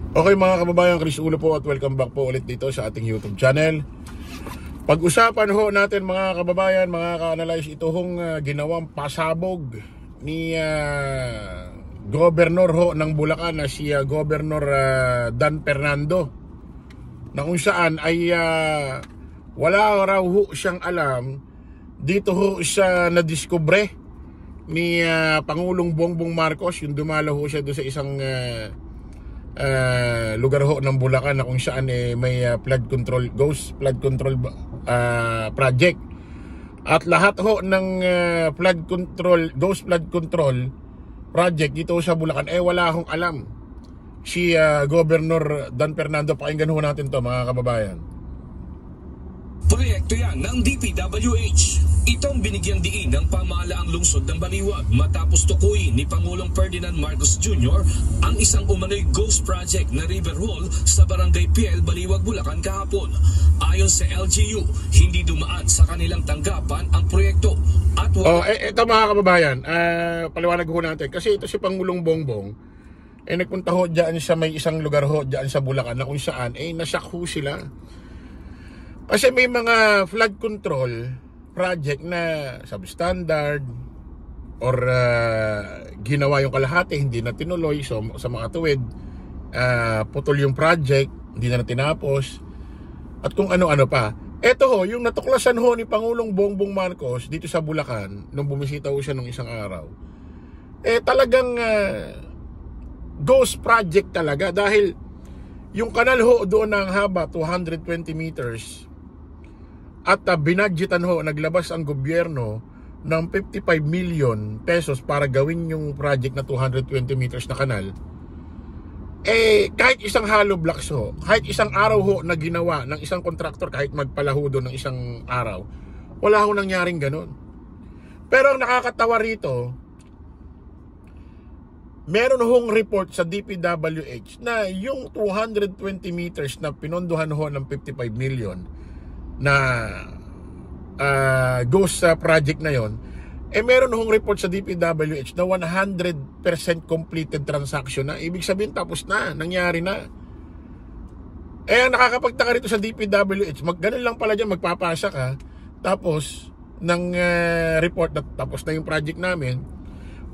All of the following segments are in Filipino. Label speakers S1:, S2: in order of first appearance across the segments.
S1: Okay mga kababayan, Chris Ulo po at welcome back po ulit dito sa ating YouTube channel. Pag-usapan ho natin mga kababayan, mga ka-analyze, ito hong ginawang pasabog ni Governor ho ng Bulacan na si Governor Dan Fernando, na kung saan ay wala raw ho siyang alam. Dito ho siya nadiskubre ni Pangulong Bongbong Marcos, yung dumalo ho siya doon sa isang lugar ho ng Bulacan na kung saan may ghost flood control project. At lahat ho ng ghost flood control project dito sa Bulacan wala hong alam si Governor Dan Fernando. Pakinggan ho natin to mga kababayan.
S2: Proyekto yan ng DPWH. Itong binigyang diin ng pamahalaang lungsod ng Baliwag matapos tukuyin ni Pangulong Ferdinand Marcos Jr. ang isang umano'y ghost project na river hall sa Barangay Piel, Baliwag, Bulacan kahapon. Ayon sa LGU, hindi dumaan sa kanilang tanggapan ang proyekto. At
S1: ito mga kababayan, paliwanag ho natin. Kasi ito si Pangulong Bongbong, nagpunta ho dyan sa may isang lugar ho dyan sa Bulacan na kung saan nasak ho sila. Kasi may mga flood control project na substandard or ginawa yung kalahati, hindi na tinuloy. So sa mga tuwid, putol yung project, hindi na tinapos, at kung ano-ano pa. Ito ho, yung natuklasan ho ni Pangulong Bongbong Marcos dito sa Bulacan nung bumisita ho siya nung isang araw, talagang ghost project talaga. Dahil yung kanal ho doon ng haba 220 meters, at binadgetan ho, naglabas ang gobyerno ng 55 million pesos para gawin yung project na 220 meters na kanal. Kahit isang hollow blocks ho, kahit isang araw ho na ginawa ng isang kontraktor, kahit magpalaho doon ng isang araw, wala ho nangyaring ganun. Pero ang nakakatawa rito, meron hong report sa DPWH na yung 220 meters na pinondohan ho ng 55 million na ghost project na yon, meron hong report sa DPWH na 100% completed transaction na. Ibig sabihin tapos na, nangyari na. Ang nakakapagtaka rito sa DPWH, ganun lang pala dyan, magpapasa ka tapos ng report na tapos na yung project namin.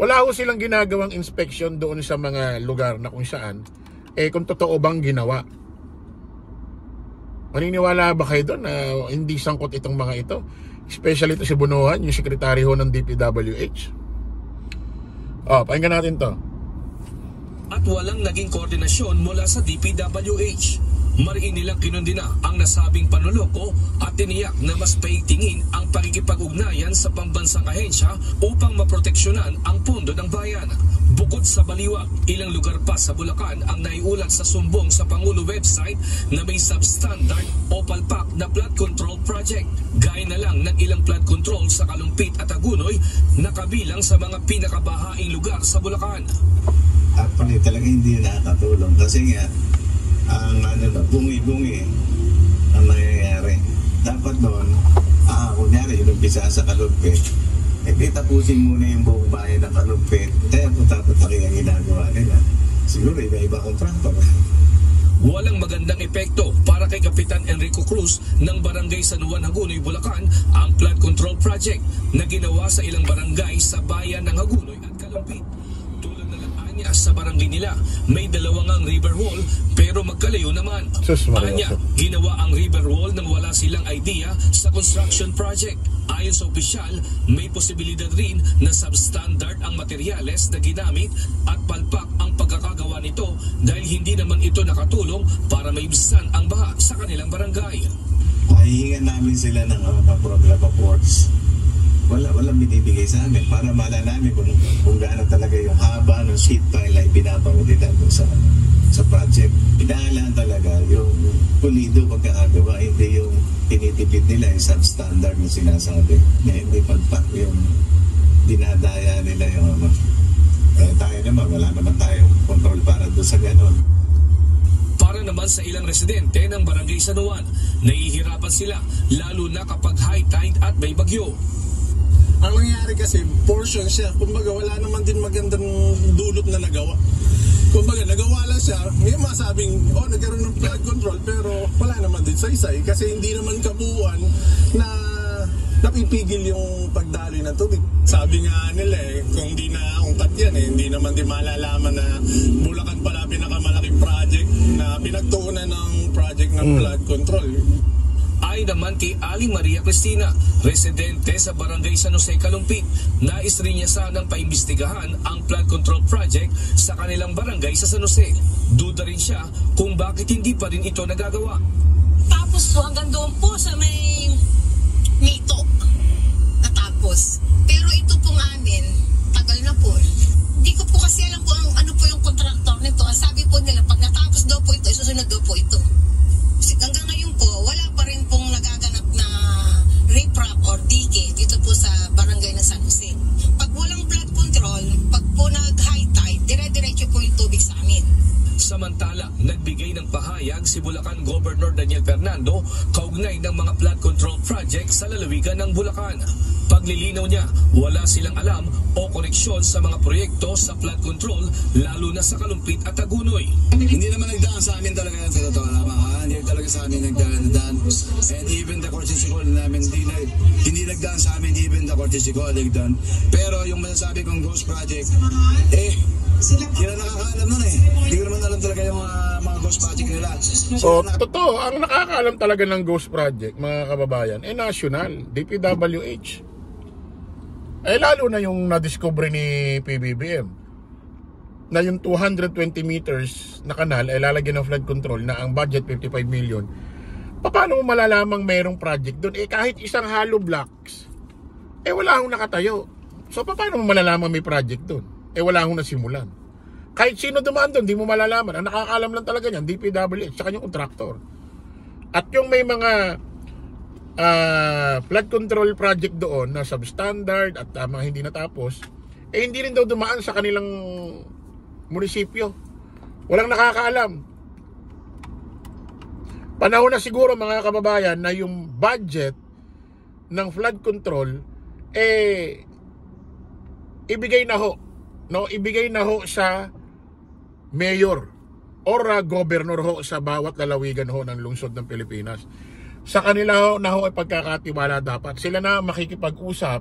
S1: Wala ho silang ginagawang inspection doon sa mga lugar na kung saan kung totoo bang ginawa. Maniniwala ba kayo doon na hindi sangkot itong mga ito? Especially ito si Bunuhan, yung sekretary ho ng DPWH. Pakinggan natin to.
S2: At walang naging koordinasyon mula sa DPWH. Mariin nilang kinundina ang nasabing panuloko at tiniyak na mas paigtingin ang pakikipag-ugnayan sa pambansang ahensya upang maproteksyonan ang pondo ng bayan. Bukod sa Baliwag, ilang lugar pa sa Bulacan ang naiulat sa sumbong sa Pangulo website na may substandard o palpak na flood control project. Gaya na lang ng ilang flood control sa Kalumpit at Agunoy na kabilang sa mga pinakabahaing lugar sa Bulacan.
S3: Actually talaga hindi nakakatulong kasi nga ang bungi-bungi ang nangyayari. Dapat doon, kunyari yung umpisa sa Kalumpit, tapusin muna yung buong bayan ng Kalumpit. Kaya punta-punta ang ginagawa nila. Siguro iba-iba kontraktor.
S2: Walang magandang epekto para kay Kapitan Enrico Cruz ng Barangay San Juan, Hagunoy, Bulacan ang flood control project na ginawa sa ilang barangay sa bayan ng Hagunoy at Kalumpit. Tulad na lang anya sa barangay nila, may dalawang ang river wall pero magkalayo naman. Anya, ginawa ang river wall nang wala silang idea sa construction project. Ayon sa opisyal, may posibilidad rin na substandard ang materyales na ginamit at palpak ang pagkakagawa nito dahil hindi naman ito nakatulong para maibsan ang baha sa kanilang barangay.
S3: Hihingan namin sila ng program of works. Walang binibigay sa amin para malaman namin kung gaano talaga yung haba ng sheet pile ay binapangulitan sa project. Pinaalaan talaga yung pulido pagkakagawa, hindi yung tinitipid nila yung substandard na sinasabi. Hindi pagpak yung dinadaya nila yung tayo naman, wala naman tayong control para doon sa ganon.
S2: Para naman sa ilang residente ng Barangay San Juan, nahihirapan sila lalo na kapag high tide at may bagyo.
S4: Ang nangyari kasi, portion siya. Kumbaga, wala naman din magandang dulot na nagawa. Kumbaga, nagawa lang siya, may masabing, nagkaroon ng flood control, pero wala naman din saysay kasi hindi naman kabuuan na napipigil yung pagdaloy ng tubig. Sabi nga nila kung di na ungkat yan hindi naman din malalaman na Bulacan pala pinakamalaking project na pinagtuunan ng project ng flood control.
S2: Ay naman kay Aling Maria Cristina, residente sa Barangay San Jose, Kalumpit. Nais rin niya sanang paimbestigahan ang flood control project sa kanilang barangay sa San Jose. Duda rin siya kung bakit hindi pa rin ito nagagawa.
S5: Tapos po hanggang doon po sa may mito natapos. Pero ito pong amin, tagal na po. Hindi ko po kasi alam po ano po yung kontraktor nito. Ang sabi po nila, pag natapos daw po ito, isusunod daw po ito. Hanggang ngayon po, wala pa rin pong nagaganap na riprap or dike dito po sa barangay ng San Jose. Pag walang flood control, pag po nag-high tide, dire-diretso po yung tubig sa amin.
S2: Samantala, nagbigay ng pahayag si Bulacan Governor Daniel Fernando kaugnay ng mga flood control project sa lalawigan ng Bulacan. Paglilinaw niya, wala silang alam o koneksyon sa mga proyekto sa flood control, lalo na sa Kalumpit at Tagunoy.
S6: Hindi naman nagdaan sa amin talaga yan sa totoo lamang. Hindi talaga sa amin nagdaan. And even the Cortesi Call namin, hindi nagdaan sa amin, even the Cortesi Call nagdaan. Pero yung masasabi kong ghost project, sila nakakaalam nun Hindi ko naman alam talaga yung mga ghost project nila.
S1: Totoo, ang nakakaalam talaga ng ghost project, mga kababayan, national, DPWH. Lalo na yung na-discover ni PBBM na yung 220 meters na kanal ay lalagyan ng flood control na ang budget 55 million. Paano mo malalamang mayroong project doon? Kahit isang hollow blocks, wala akong nakatayo. So paano mo malalaman may project doon? Wala akong nasimulan. Kahit sino dumaan doon, di mo malalaman. Ang nakakaalam lang talaga niyan, DPWH, tsaka yung kontraktor. At yung may mga flood control project doon na substandard at mga hindi natapos, hindi rin daw dumaan sa kanilang munisipyo. Walang nakakaalam. Panahon na siguro, mga kababayan, na yung budget ng flood control ibigay na ho, ibigay na ho sa mayor or governor ho sa bawat lalawigan ho ng lungsod ng Pilipinas. Sa kanila ho na ho ay pagkakatiwala dapat. Sila na makikipag-usap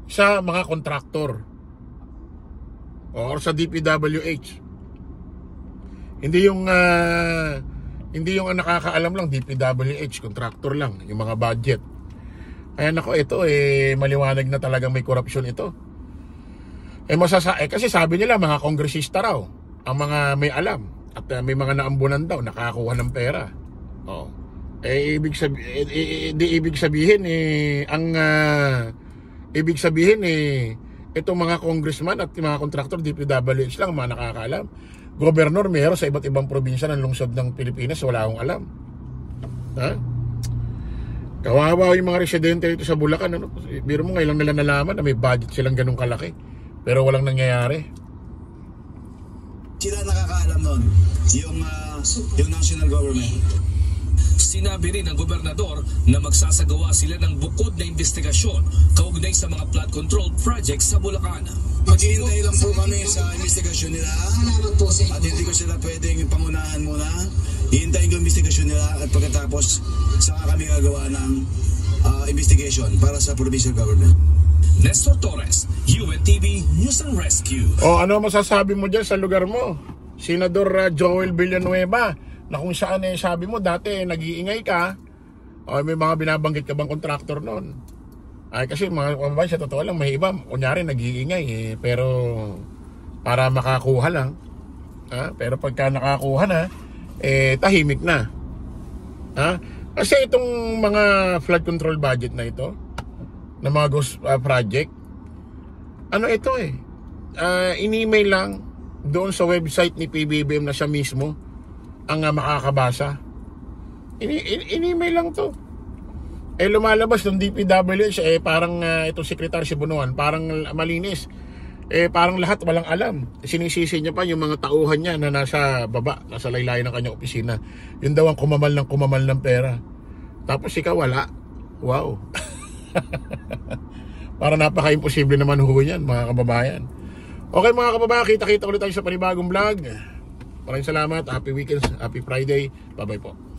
S1: sa mga kontraktor or sa DPWH. Hindi yung nakakaalam lang DPWH, kontraktor lang, yung mga budget. Kaya nako, ito maliwanag na talagang may korupsyon ito. Kasi sabi nila mga kongresista raw ang mga may alam at may mga naambunan daw nakakuha ng pera. Ibig sabihin itong mga congressman at mga kontraktor DPWH lang mga nakakaalam. Gobernur, mayor sa iba't ibang probinsya ng lungsod ng Pilipinas, wala akong alam. Kawawa yung mga residente dito sa Bulacan. Biro mo ngayon nila nalaman na may budget silang ganung kalaki, pero walang nangyayari.
S6: Sila nakakaalam nun, yung national government.
S2: Sinabi rin ng gobernador na magsasagawa sila ng bukod na investigasyon kaugnay sa mga flood control projects sa Bulacan.
S6: Maghihintay lang po kami sa investigasyon nila at hindi ko sila pwedeng pangunahan muna. Hihintayin ko investigasyon nila at pagkatapos saka kami gagawa ng investigation para sa provincial government.
S2: Nestor Torres, UNTV News and Rescue.
S1: Ano masasabi mo dyan sa lugar mo? Senador Joel Villanueva, na kung saan sabi mo dati nag-iingay ka, may mga binabanggit ka bang kontraktor noon? Kasi mga kababayan, sa totoo lang, may iba, kunyari nag-iingay pero para makakuha lang. Pero pagka nakakuha na, tahimik na. Kasi itong mga flood control budget na ito, na mga ghost project, ito in-email lang doon sa website ni PBBM na siya mismo ang makakabasa. In-email lang to. Lumalabas ng DPWH, parang itong Secretary Sibunuan, parang malinis. Parang lahat walang alam. Sinisisi niya pa yung mga tauhan niya na nasa baba, nasa laylayan ng kanyang opisina. Yun daw ang kumamal ng pera. Tapos ikaw wala. Wow. Para napaka-imposible naman ho yan, mga kababayan. Okay mga kababayan, kita-kita ulit tayo sa panibagong vlog. Maraming salamat. Happy weekends, happy Friday. Bye-bye po.